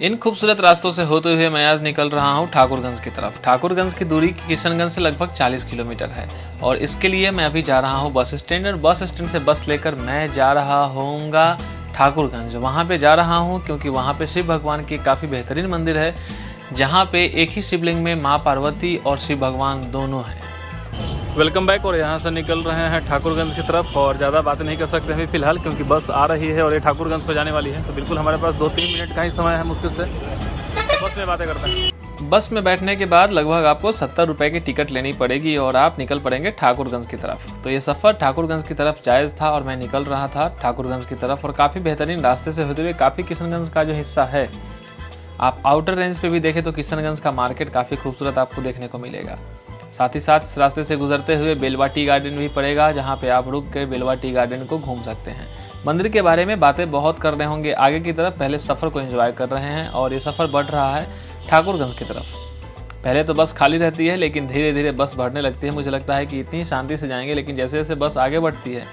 इन खूबसूरत रास्तों से होते हुए मैं आज निकल रहा हूँ ठाकुरगंज की तरफ। ठाकुरगंज की दूरी किशनगंज से लगभग 40 किलोमीटर है और इसके लिए मैं अभी जा रहा हूँ बस स्टैंड और बस स्टैंड से बस लेकर मैं जा रहा हूँगा ठाकुरगंज। वहाँ पे जा रहा हूँ क्योंकि वहाँ पे शिव भगवान की काफ़ी बेहतरीन मंदिर है, जहाँ पे एक ही शिवलिंग में माँ पार्वती और शिव भगवान दोनों हैं। Welcome back. और यहाँ से निकल रहे हैं ठाकुरगंज की तरफ और ज़्यादा बातें नहीं कर सकते अभी फ़िलहाल, क्योंकि बस आ रही है और ये ठाकुरगंज को जाने वाली है। तो बिल्कुल हमारे पास 2-3 मिनट का ही समय है मुश्किल से। बस में बातें करते हैं। बस में बैठने के बाद लगभग आपको 70 रुपये की टिकट लेनी पड़ेगी और आप निकल पड़ेंगे ठाकुरगंज की तरफ। तो ये सफ़र ठाकुरगंज की तरफ जायज़ था और मैं निकल रहा था ठाकुरगंज की तरफ और काफ़ी बेहतरीन रास्ते से होते हुए काफ़ी किशनगंज का जो हिस्सा है, आप आउटर रेंज पे भी देखें तो किशनगंज का मार्केट काफ़ी खूबसूरत आपको देखने को मिलेगा। साथ ही साथ इस रास्ते से गुजरते हुए बेलवा टी गार्डन भी पड़ेगा, जहाँ पे आप रुक कर बेलवा टी गार्डन को घूम सकते हैं। मंदिर के बारे में बातें बहुत कर रहे होंगे आगे की तरफ, पहले सफ़र को एंजॉय कर रहे हैं और ये सफ़र बढ़ रहा है ठाकुरगंज की तरफ। पहले तो बस खाली रहती है लेकिन धीरे धीरे बस बढ़ने लगती है। मुझे लगता है कि इतनी शांति से जाएंगे, लेकिन जैसे जैसे बस आगे बढ़ती है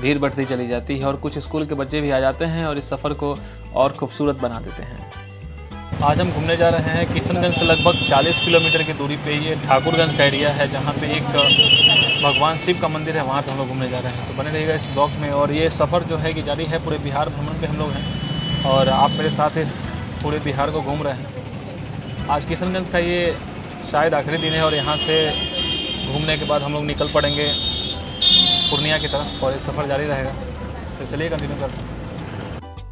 भीड़ बढ़ती चली जाती है और कुछ स्कूल के बच्चे भी आ जाते हैं और इस सफ़र को और खूबसूरत बना देते हैं। आज हम घूमने जा रहे हैं किशनगंज से लगभग 40 किलोमीटर की दूरी पे ये ठाकुरगंज का एरिया है, जहाँ पे एक भगवान शिव का मंदिर है, वहाँ पे हम लोग घूमने जा रहे हैं। तो बने रहिएगा इस ब्लॉग में। और ये सफ़र जो है कि जारी है, पूरे बिहार भ्रमण पे हम लोग हैं और आप मेरे साथ इस पूरे बिहार को घूम रहे हैं। आज किशनगंज का ये शायद आखिरी दिन है और यहाँ से घूमने के बाद हम लोग निकल पड़ेंगे पूर्णिया की तरफ और ये सफ़र जारी रहेगा। तो चलिए कंटिन्यू करते हैं।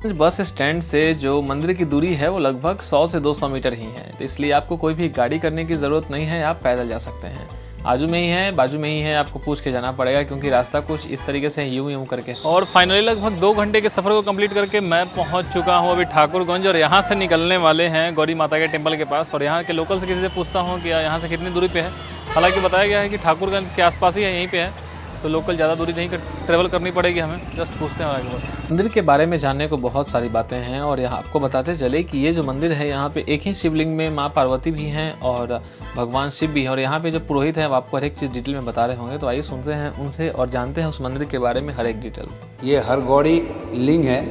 बस स्टैंड से जो मंदिर की दूरी है वो लगभग 100 से 200 मीटर ही है, तो इसलिए आपको कोई भी गाड़ी करने की ज़रूरत नहीं है, आप पैदल जा सकते हैं। बाजू में ही है, आपको पूछ के जाना पड़ेगा क्योंकि रास्ता कुछ इस तरीके से यूं करके। और फाइनली लगभग 2 घंटे के सफ़र को कंप्लीट करके मैं पहुंच चुका हूं अभी ठाकुरगंज और यहाँ से निकलने वाले हैं गौरी माता के टेम्पल के पास। और यहाँ के लोकल से किसी से पूछता हूँ कि यहाँ से कितनी दूरी पे है, हालाँकि बताया गया है कि ठाकुरगंज के आसपास ही है, यहीं पर है, तो लोकल ज़्यादा दूरी नहीं ट्रैवल करनी पड़ेगी हमें। जस्ट पूछते हैं आगे बढ़ते। मंदिर के बारे में जानने को बहुत सारी बातें हैं और यहाँ आपको बताते चले कि ये जो मंदिर है यहाँ पे एक ही शिवलिंग में माँ पार्वती भी हैं और भगवान शिव भी हैं। और यहाँ पे जो पुरोहित हैं वो आपको हर एक चीज़ डिटेल में बता रहे होंगे, तो आइए सुनते हैं उनसे और जानते हैं उस मंदिर के बारे में हर एक डिटेल। ये हरगौड़ी लिंग है,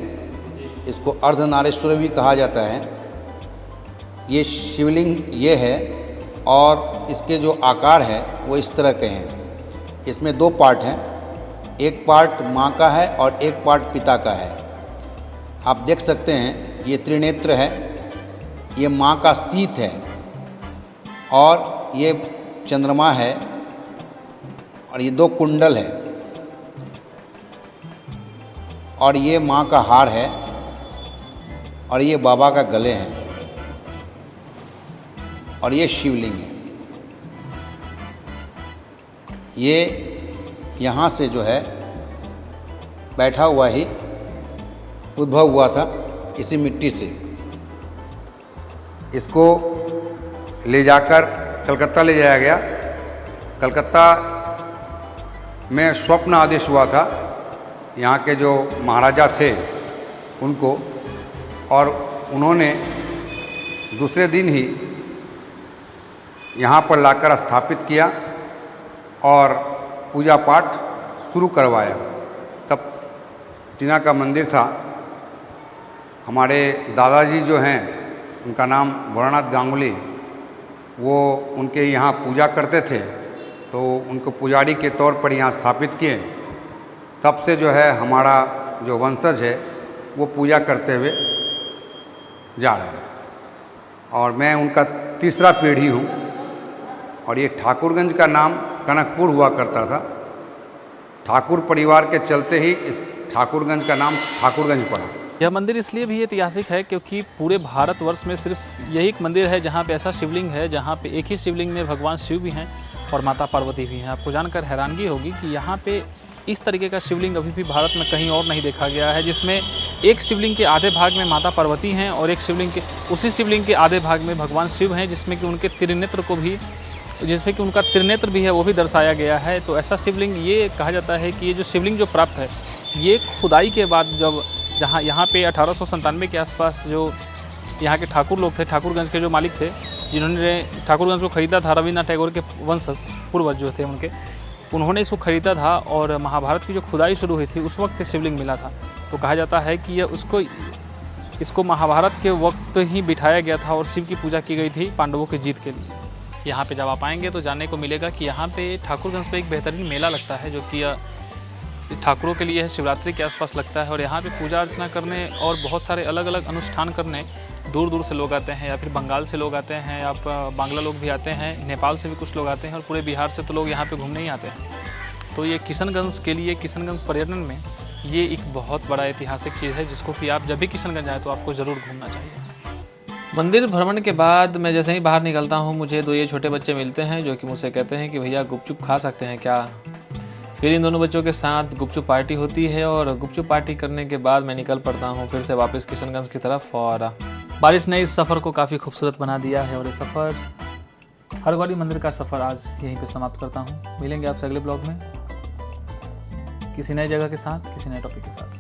इसको अर्धनारेश्वर भी कहा जाता है। ये शिवलिंग ये है और इसके जो आकार है वो इस तरह के हैं। इसमें 2 पार्ट हैं, एक पार्ट माँ का है और एक पार्ट पिता का है। आप देख सकते हैं ये त्रिनेत्र है, ये माँ का शीत है और ये चंद्रमा है और ये 2 कुंडल है और ये माँ का हार है और ये बाबा का गले हैं और ये शिवलिंग है। ये यहाँ से जो है बैठा हुआ ही उद्भव हुआ था इसी मिट्टी से। इसको ले जाकर कलकत्ता ले जाया गया। कलकत्ता में स्वप्न आदेश हुआ था यहाँ के जो महाराजा थे उनको, और उन्होंने दूसरे दिन ही यहाँ पर लाकर स्थापित किया और पूजा पाठ शुरू करवाया। तब टीना का मंदिर था। हमारे दादाजी जो हैं उनका नाम भोलानाथ गांगुली, वो उनके यहाँ पूजा करते थे, तो उनको पुजारी के तौर पर यहाँ स्थापित किए। तब से जो है हमारा जो वंशज है वो पूजा करते हुए जा रहे हैं और मैं उनका तीसरा पीढ़ी हूँ। और ये ठाकुरगंज का नाम कनकपुर हुआ करता था। ठाकुर परिवार के चलते ही इस ठाकुरगंज का नाम ठाकुरगंज पड़ा। यह मंदिर इसलिए भी ऐतिहासिक है क्योंकि पूरे भारतवर्ष में सिर्फ यही एक मंदिर है जहाँ पे ऐसा शिवलिंग है, जहाँ पे एक ही शिवलिंग में भगवान शिव भी हैं और माता पार्वती भी हैं। आपको जानकर हैरानगी होगी कि यहाँ पे इस तरीके का शिवलिंग अभी भी भारत में कहीं और नहीं देखा गया है, जिसमें एक शिवलिंग के आधे भाग में माता पार्वती हैं और एक शिवलिंग के उसी शिवलिंग के आधे भाग में भगवान शिव हैं, जिसमें कि उनका त्रिनेत्र भी है वो भी दर्शाया गया है। तो ऐसा शिवलिंग ये कहा जाता है कि ये जो शिवलिंग जो प्राप्त है ये खुदाई के बाद, जब जहाँ यहाँ पे 1897 के आसपास जो यहाँ के ठाकुर लोग थे, ठाकुरगंज के जो मालिक थे, जिन्होंने ठाकुरगंज को खरीदा था, रविन्द्रनाथ टैगोर के वंशज पूर्वज जो थे उन्होंने इसको खरीदा था और महाभारत की जो खुदाई शुरू हुई थी उस वक्त शिवलिंग मिला था। तो कहा जाता है कि यह उसको इसको महाभारत के वक्त ही बिठाया गया था और शिव की पूजा की गई थी पांडवों की जीत के लिए। यहाँ पे जब आप आएंगे तो जानने को मिलेगा कि यहाँ पे ठाकुरगंज पे एक बेहतरीन मेला लगता है जो कि ठाकुरों के लिए है, शिवरात्रि के आसपास लगता है। और यहाँ पे पूजा अर्चना करने और बहुत सारे अलग अलग अनुष्ठान करने दूर दूर से लोग आते हैं, या फिर बंगाल से लोग आते हैं, या बांग्ला लोग भी आते हैं, नेपाल से भी कुछ लोग आते हैं, और पूरे बिहार से तो लोग यहाँ पे घूमने ही आते हैं। तो ये किशनगंज के लिए, किशनगंज पर्यटन में ये एक बहुत बड़ा ऐतिहासिक चीज़ है जिसको कि आप जब भी किशनगंज आए तो आपको ज़रूर घूमना चाहिए। मंदिर भ्रमण के बाद मैं जैसे ही बाहर निकलता हूँ, मुझे दो ये छोटे बच्चे मिलते हैं जो कि मुझसे कहते हैं कि भैया गुपचुप खा सकते हैं क्या। फिर इन दोनों बच्चों के साथ गुपचुप पार्टी होती है और गुपचुप पार्टी करने के बाद मैं निकल पड़ता हूँ फिर से वापस किशनगंज की तरफ। और बारिश ने इस सफ़र को काफ़ी खूबसूरत बना दिया है और ये सफ़र, हरगौरी मंदिर का सफ़र आज यहीं पे समाप्त करता हूँ। मिलेंगे आपसे अगले ब्लॉग में किसी नई जगह के साथ, किसी नए टॉपिक के साथ।